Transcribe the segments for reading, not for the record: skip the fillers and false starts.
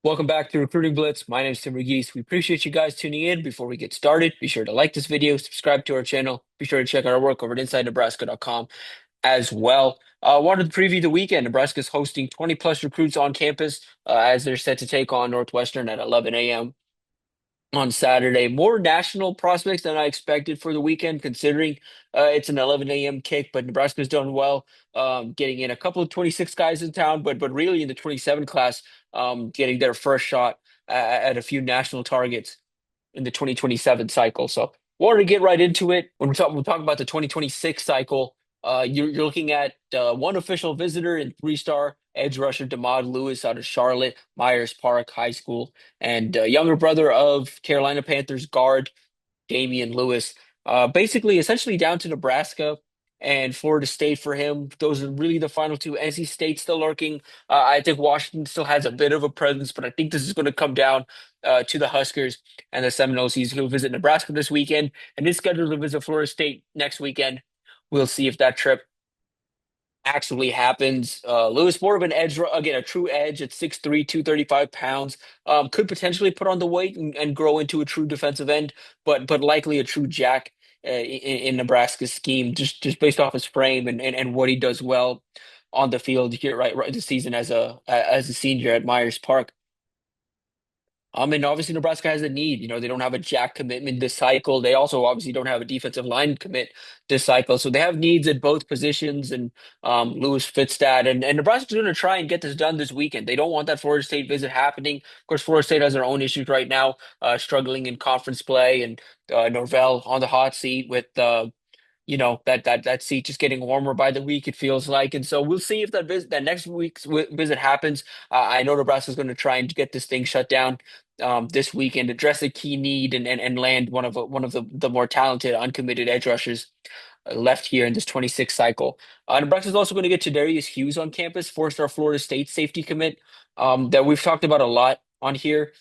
Welcome back to Recruiting Blitz. My name is Tim Regies. We appreciate you guys tuning in. Before we get started, be sure to like this video, subscribe to our channel. Be sure to check out our work over at InsideNebraska.com as well. Wanted to preview the weekend. Nebraska is hosting 20 plus recruits on campus as they're set to take on Northwestern at 11 a.m. on Saturday. More national prospects than I expected for the weekend, considering it's an 11 a.m. kick. But Nebraska's done well, getting in a couple of 26 guys in town, but really in the 27 class, getting their first shot at a few national targets in the 2027 cycle. So wanted to get right into it. When we'll talk about the 2026 cycle, you're looking at one official visitor and three-star edge rusher Demond Lewis out of Charlotte, Myers Park High School, and younger brother of Carolina Panthers guard Damian Lewis. Basically, essentially down to Nebraska and Florida State for him. Those are really the final two. NC State still lurking. I think Washington still has a bit of a presence, but I think this is going to come down to the Huskers and the Seminoles. He'll visit Nebraska this weekend and is scheduled to visit Florida State next weekend. We'll see if that trip actually happens. Lewis more of an edge, again, a true edge at 6'3", 235 pounds. Could potentially put on the weight and grow into a true defensive end, but likely a true jack in Nebraska's scheme, just based off his frame and what he does well on the field here right this season as a senior at Myers Park. And obviously Nebraska has a need. They don't have a jack commitment this cycle. They also obviously don't have a defensive line commit this cycle. So they have needs at both positions, and Lewis fits that. And Nebraska's going to try and get this done this weekend. They don't want that Florida State visit happening. Of course, Florida State has their own issues right now, struggling in conference play, and Norvell on the hot seat with that seat just getting warmer by the week, it feels like. And so we'll see if that next week's visit happens. I know Nebraska's going to try and get this thing shut down this weekend, address a key need, and land one of the more talented uncommitted edge rushers left here in this 26 cycle. Nebraska's also going to get Darius Hughes on campus, four-star Florida State safety commit, that we've talked about a lot on here.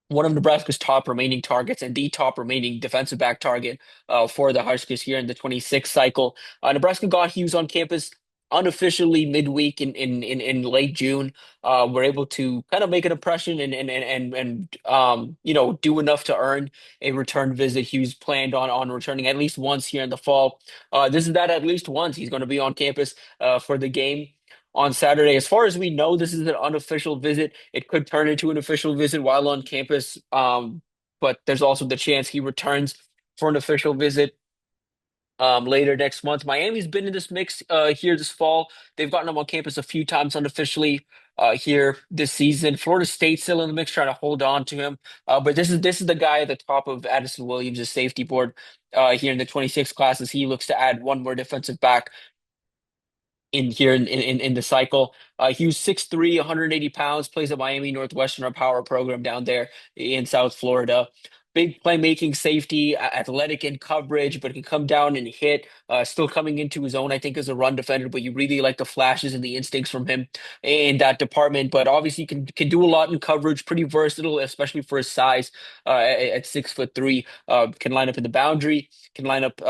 One of Nebraska's top remaining targets and the top remaining defensive back target for the Huskers here in the 26 cycle. Nebraska got Hughes on campus unofficially midweek in late June. We're able to kind of make an impression and do enough to earn a return visit. Hughes planned on returning at least once here in the fall. This is that at least once he's going to be on campus for the game on Saturday. As far as we know, this is an unofficial visit. It could turn into an official visit while on campus, but there's also the chance he returns for an official visit later next month. Miami's been in this mix here this fall. They've gotten him on campus a few times unofficially here this season. Florida State's still in the mix, trying to hold on to him. But this is the guy at the top of Addison Williams' safety board here in the 26 classes. He looks to add one more defensive back in here in the cycle. He was 6'3", 180 pounds, plays at Miami Northwestern, our power program down there in South Florida. Big playmaking safety, athletic in coverage, but can come down and hit. Still coming into his own, I think, as a run defender, but you really like the flashes and the instincts from him in that department. But obviously can do a lot in coverage, pretty versatile, especially for his size at 6'3". Can line up in the boundary, can line up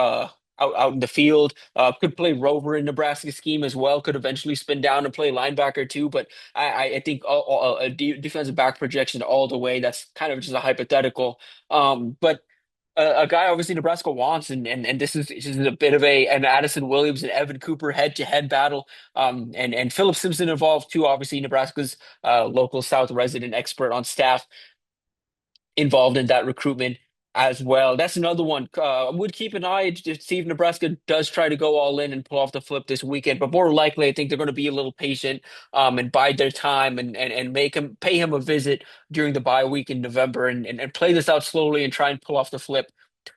out in the field. Could play rover in Nebraska scheme as well. Could eventually spin down and play linebacker too. But I think a defensive back projection all the way. That's kind of just a hypothetical. But a guy obviously Nebraska wants, and this is a bit of an Addison Williams and Evan Cooper head-to-head battle. And Philip Simpson involved too. Obviously Nebraska's local South resident expert on staff involved in that recruitment as well. That's another one. Would keep an eye to see if Nebraska does try to go all in and pull off the flip this weekend. But more likely, I think they're going to be a little patient and bide their time and pay him a visit during the bye week in November and play this out slowly and try and pull off the flip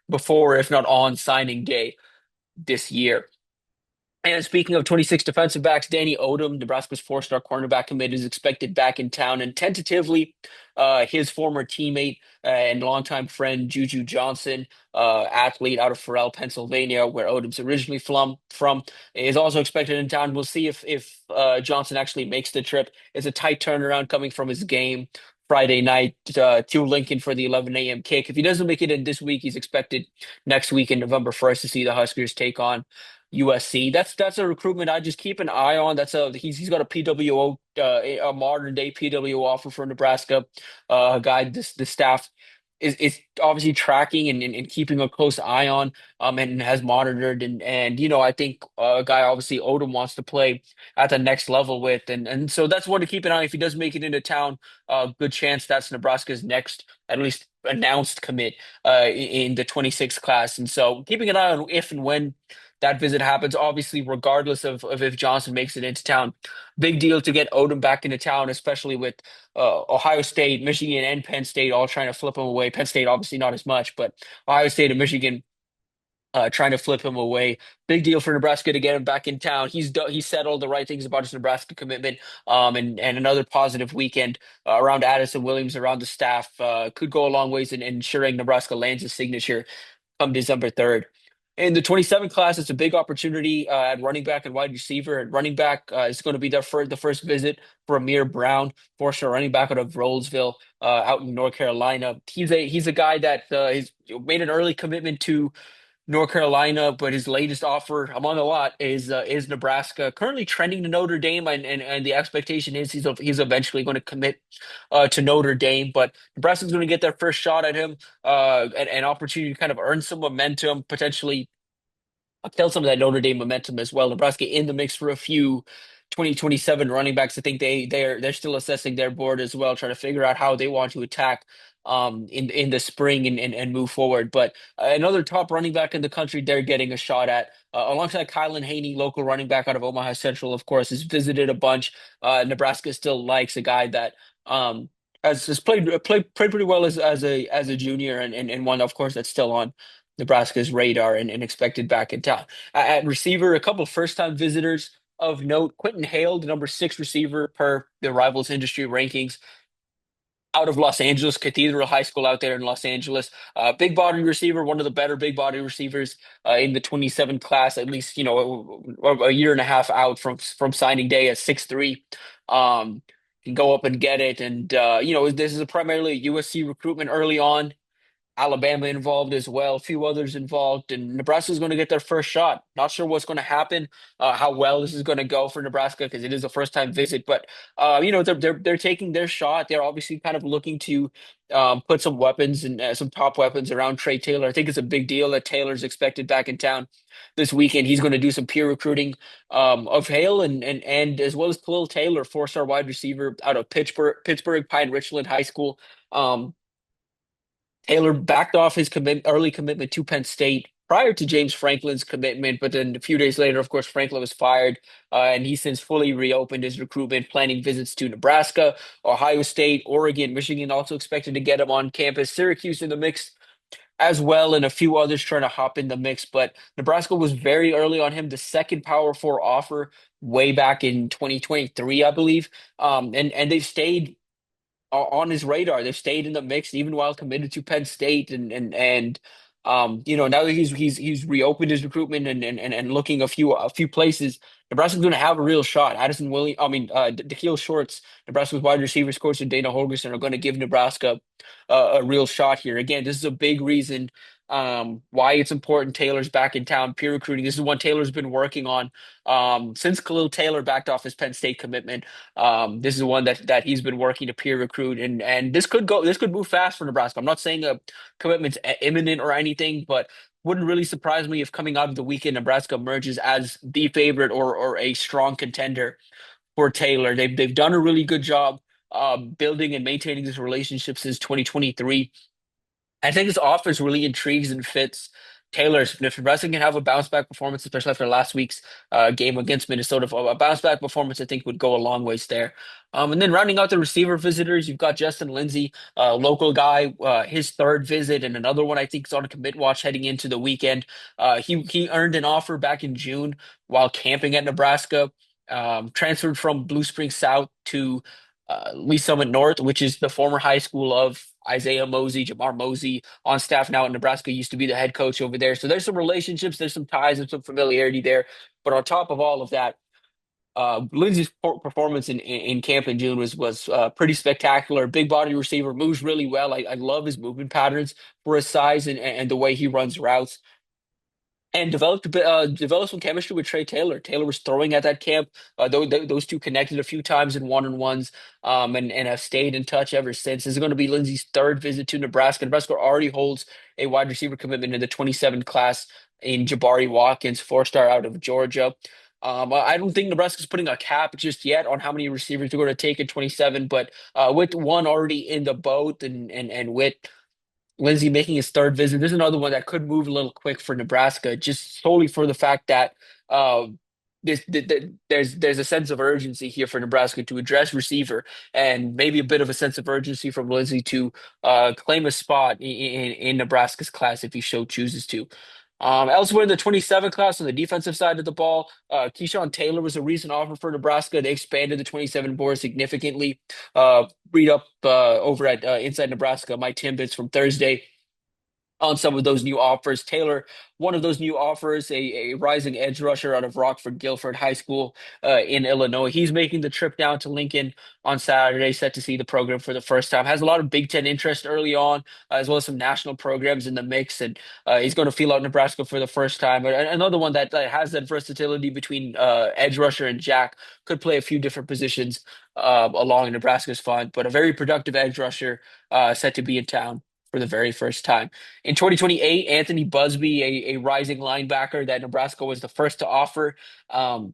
before, if not on signing day this year. And speaking of 26 defensive backs, Danny Odom, Nebraska's four-star cornerback commit, is expected back in town. And tentatively, his former teammate and longtime friend, Juju Johnson, athlete out of Farrell, Pennsylvania, where Odom's originally from, is also expected in town. We'll see if Johnson actually makes the trip. It's a tight turnaround coming from his game Friday night to Lincoln for the 11 a.m. kick. If he doesn't make it in this week, he's expected next week in November 1st to see the Huskers take on USC. That's a recruitment I just keep an eye on. He's got a PWO, a modern day PWO offer for Nebraska. A guy the staff is obviously tracking and keeping a close eye on, and has monitored, and I think a guy obviously Odom wants to play at the next level with, and so that's one to keep an eye on. If he does make it into town, good chance that's Nebraska's next at least announced commit in the 26th class. And so keeping an eye on if and when that visit happens, obviously, regardless of if Johnson makes it into town. Big deal to get Odom back into town, especially with Ohio State, Michigan, and Penn State all trying to flip him away. Penn State, obviously, not as much, but Ohio State and Michigan trying to flip him away. Big deal for Nebraska to get him back in town. He said all the right things about his Nebraska commitment. And another positive weekend around Addison Williams, around the staff, could go a long ways in ensuring Nebraska lands a signature come December 3rd. In the 27 class, it's a big opportunity at running back and wide receiver. At running back, it's going to be the first visit for Amir Brown, four-star running back out of Rolesville, out in North Carolina. He's a guy that he's made an early commitment to North Carolina, but his latest offer among a lot is Nebraska. Currently trending to Notre Dame, and the expectation is he's eventually going to commit to Notre Dame. But Nebraska's going to get their first shot at him, an opportunity to kind of earn some momentum, potentially kill some of that Notre Dame momentum as well. Nebraska in the mix for a few 2027 running backs. I think they're still assessing their board as well, trying to figure out how they want to attack in the spring and move forward. But another top running back in the country, they're getting a shot at alongside Kylan Haney, local running back out of Omaha Central, of course, has visited a bunch. Nebraska still likes a guy that has played pretty well as a junior, and one, of course, that's still on Nebraska's radar and expected back in town. At receiver, a couple first time visitors of note. Quentin Hale, the number six receiver per the Rivals industry rankings, out of Los Angeles, Cathedral High School out there in Los Angeles. Big body receiver, one of the better big body receivers in the 27 class, at least, a year and a half out from signing day at 6'3". Can go up and get it. And, this is a primarily a USC recruitment early on. Alabama involved as well, a few others involved, and Nebraska's going to get their first shot. Not sure what's going to happen, how well this is going to go for Nebraska because it is a first time visit. But they're taking their shot. They're obviously kind of looking to put some weapons and some top weapons around Trey Taylor. I think it's a big deal that Taylor's expected back in town this weekend. He's going to do some peer recruiting of Hale and as well as Khalil Taylor, four-star wide receiver out of Pittsburgh Pine Richland High School. Taylor backed off his early commitment to Penn State prior to James Franklin's commitment, but then a few days later, of course, Franklin was fired, and he's since fully reopened his recruitment, planning visits to Nebraska, Ohio State, Oregon, Michigan, also expected to get him on campus, Syracuse in the mix as well, and a few others trying to hop in the mix. But Nebraska was very early on him, the second Power Four offer way back in 2023, I believe, and they've stayed on his radar. They've stayed in the mix even while committed to Penn State, and now that he's reopened his recruitment and looking a few places, Nebraska's going to have a real shot. Addison Williams, Da'Keel Shorts, Nebraska's wide receivers coach and Dana Holgerson are going to give Nebraska a real shot here. Again, this is a big reason why it's important Taylor's back in town. Peer recruiting. This is one Taylor's been working on since Khalil Taylor backed off his Penn State commitment. This is one that he's been working to peer recruit, and this could move fast for Nebraska. I'm not saying a commitment's imminent or anything, but wouldn't really surprise me if coming out of the weekend Nebraska emerges as the favorite or a strong contender for Taylor. They've done a really good job building and maintaining this relationship since 2023. I think this offense really intrigues and fits Taylor's. If Nebraska can have a bounce back performance, especially after last week's game against Minnesota, a bounce back performance I think would go a long ways there. And then rounding out the receiver visitors, you've got Justin Lindsay, local guy, his third visit, and another one I think is on a commit watch heading into the weekend. He earned an offer back in June while camping at Nebraska. Transferred from Blue Springs South to Lee Summit North, which is the former high school of Isaiah Mosey, Jamar Mosey, on staff now in Nebraska, used to be the head coach over there. So there's some relationships, there's some ties and some familiarity there. But on top of all of that, Lindsey's performance in camp in June was pretty spectacular. Big body receiver, moves really well. I love his movement patterns for his size and the way he runs routes. and developed some chemistry with Trey Taylor. Taylor was throwing at that camp. Those two connected a few times in one-on-ones, and have stayed in touch ever since. This is going to be Lindsey's third visit to Nebraska. Nebraska already holds a wide receiver commitment in the 27 class in Jabari Watkins, four-star out of Georgia. I don't think Nebraska's putting a cap just yet on how many receivers they're going to take in 27, but with one already in the boat and with Lindsey making his third visit. There's another one that could move a little quick for Nebraska, just solely for the fact that uh, there's a sense of urgency here for Nebraska to address receiver, and maybe a bit of a sense of urgency from Lindsey to claim a spot in Nebraska's class if he so chooses to. Elsewhere in the 27 class on the defensive side of the ball, Keyshawn Taylor was a recent offer for Nebraska. They expanded the 27 board significantly. Read up over at Inside Nebraska, Mike Timbits from Thursday on some of those new offers. Taylor, one of those new offers, a rising edge rusher out of Rockford Guilford High School in Illinois. He's making the trip down to Lincoln on Saturday, set to see the program for the first time. Has a lot of Big Ten interest early on, as well as some national programs in the mix, and he's going to feel out Nebraska for the first time. But another one that has that versatility between edge rusher and jack, could play a few different positions along Nebraska's front, but a very productive edge rusher set to be in town for the very first time. In 2028, Anthony Busby, a rising linebacker that Nebraska was the first to offer out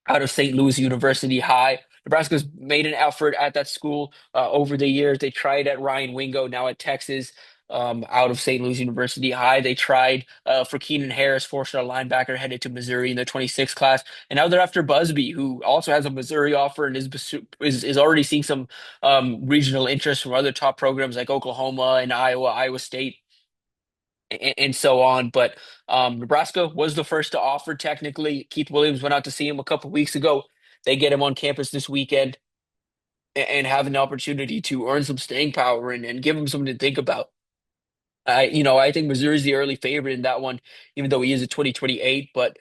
of St. Louis University High. Nebraska's made an effort at that school over the years. They tried at Ryan Wingo, now at Texas, out of St. Louis University High. They tried for Keenan Harris, four-star linebacker, headed to Missouri in the 26 class. And now they're after Busby, who also has a Missouri offer and is already seeing some regional interest from other top programs like Oklahoma and Iowa, Iowa State, and so on. But Nebraska was the first to offer. Technically, Keith Williams went out to see him a couple weeks ago. They get him on campus this weekend and have an opportunity to earn some staying power and give him something to think about. I think Missouri's the early favorite in that one, even though he is a 2028. But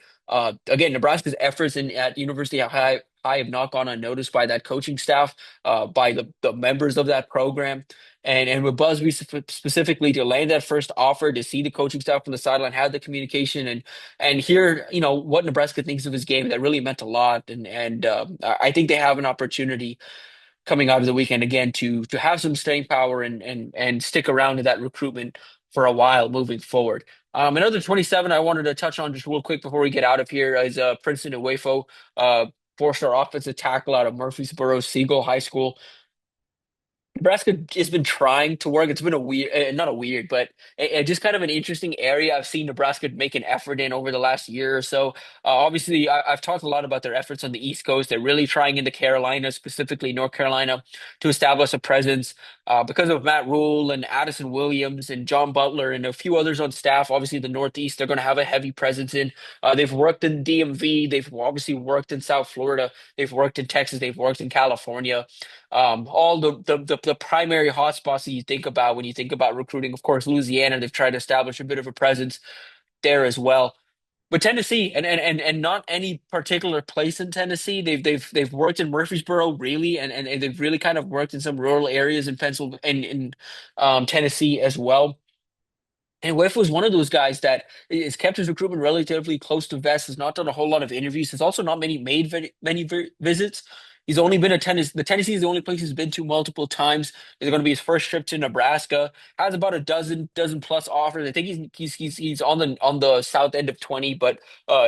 again, Nebraska's efforts at University High have not gone unnoticed by that coaching staff, by the members of that program. And with Busby specifically to land that first offer, to see the coaching staff from the sideline, have the communication and hear, what Nebraska thinks of his game, that really meant a lot. I think they have an opportunity coming out of the weekend again to have some staying power and stick around in that recruitment for a while moving forward. Another 27 I wanted to touch on just real quick before we get out of here is Princeton Uwefo, four-star offensive tackle out of Murfreesboro Siegel High School. Nebraska has been trying to work. It's been a weird, not a weird, but just kind of an interesting area I've seen Nebraska make an effort in over the last year or so. Obviously, I've talked a lot about their efforts on the East Coast. They're really trying in the Carolinas, specifically North Carolina, to establish a presence because of Matt Rule and Addison Williams and John Butler and a few others on staff. Obviously, the Northeast, they're going to have a heavy presence in. They've worked in DMV. They've obviously worked in South Florida. They've worked in Texas. They've worked in California. All the primary hotspots that you think about when you think about recruiting. Of course, Louisiana, they've tried to establish a bit of a presence there as well. But Tennessee, and not any particular place in Tennessee. They've worked in Murfreesboro really, and they've really kind of worked in some rural areas in Pennsylvania in Tennessee as well. And Whiff was one of those guys that has kept his recruitment relatively close to vest, has not done a whole lot of interviews, has also not many visits. He's only been to Tennessee. The Tennessee is the only place he's been to multiple times. It's going to be his first trip to Nebraska. Has about a dozen plus offers. I think he's on the south end of 20, but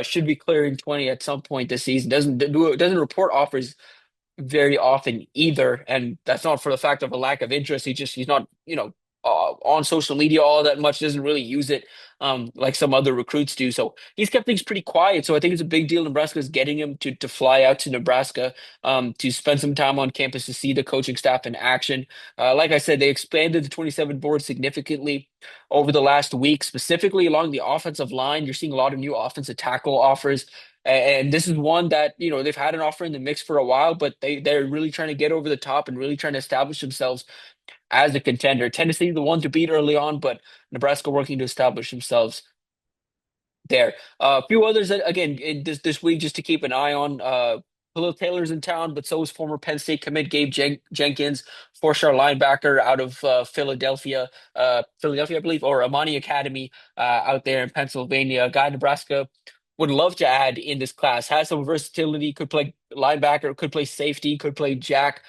should be clearing 20 at some point this season. Doesn't report offers very often either, and that's not for the fact of a lack of interest. He's not on social media all that much. Doesn't really use it like some other recruits do. So he's kept things pretty quiet. So I think it's a big deal. Nebraska is getting him to fly out to Nebraska to spend some time on campus to see the coaching staff in action. Like I said, they expanded the 27 board significantly over the last week, specifically along the offensive line. You're seeing a lot of new offensive tackle offers. And this is one that, they've had an offer in the mix for a while, but they're really trying to get over the top and really trying to establish themselves as a contender. Tennessee, the one to beat early on, but Nebraska working to establish themselves there. A few others that, again, this week, just to keep an eye on. Khalil Taylor's in town, but so is former Penn State commit Gabe Jenkins, four-star linebacker out of Philadelphia, I believe, or Amani Academy out there in Pennsylvania. A guy Nebraska would love to add in this class. Has some versatility, could play linebacker, could play safety, could play jack.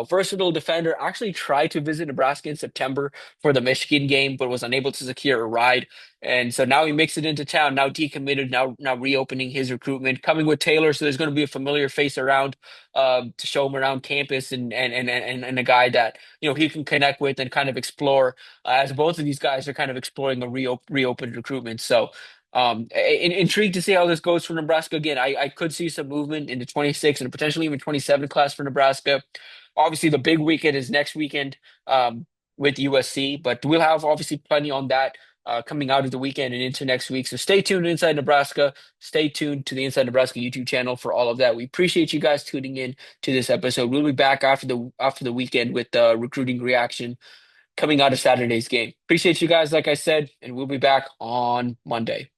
Versatile defender. Actually tried to visit Nebraska in September for the Michigan game, but was unable to secure a ride. And so now he makes it into town, now decommitted, now reopening his recruitment, coming with Taylor. So there's going to be a familiar face around to show him around campus and a guy that he can connect with and kind of explore as both of these guys are kind of exploring a reopened recruitment. So intrigued to see how this goes for Nebraska. Again, I could see some movement in the 26 and potentially even 27 class for Nebraska. Obviously, the big weekend is next weekend with USC, but we'll have obviously plenty on that coming out of the weekend and into next week. So stay tuned to Inside Nebraska. Stay tuned to the Inside Nebraska YouTube channel for all of that. We appreciate you guys tuning in to this episode. We'll be back after the weekend with the recruiting reaction coming out of Saturday's game. Appreciate you guys, like I said, and we'll be back on Monday.